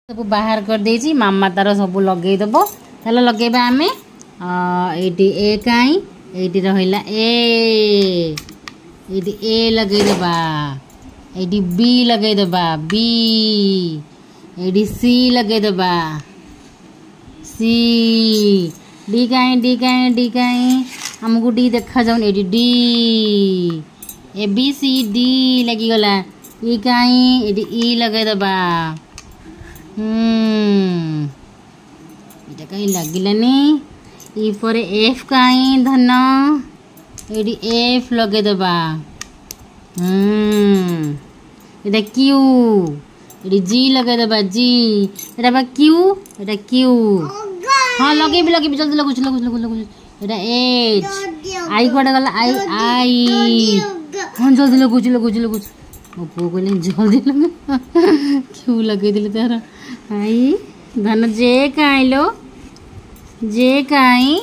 सब बाहर कर देछि मामा तार सब लगे दबो चलो लगेबा आमे एटी ए काई एटी रहिला एटी ए लगे दबा एटी बी लगे दबा बी एटी सी लगे दबा सी डी काई हमको डी देखा जाउन एटी डी ए बी सी डी लगी गला ई काई एटी ई लगे दबा इटा कहीं लगिलानी ई पर एफ कहीं धन एडी एफ लगे दबा इटा क्यू एडी जी लगे दबा जी इटा बा क्यू इटा क्यू हां लगे भी जल्दी लगु इटा एच आई कोडा गला आई आई हां जल्दी लगु पो कहले जल्दी लगे क्यों लगे दिले तार आई धन जे काई लो जे काई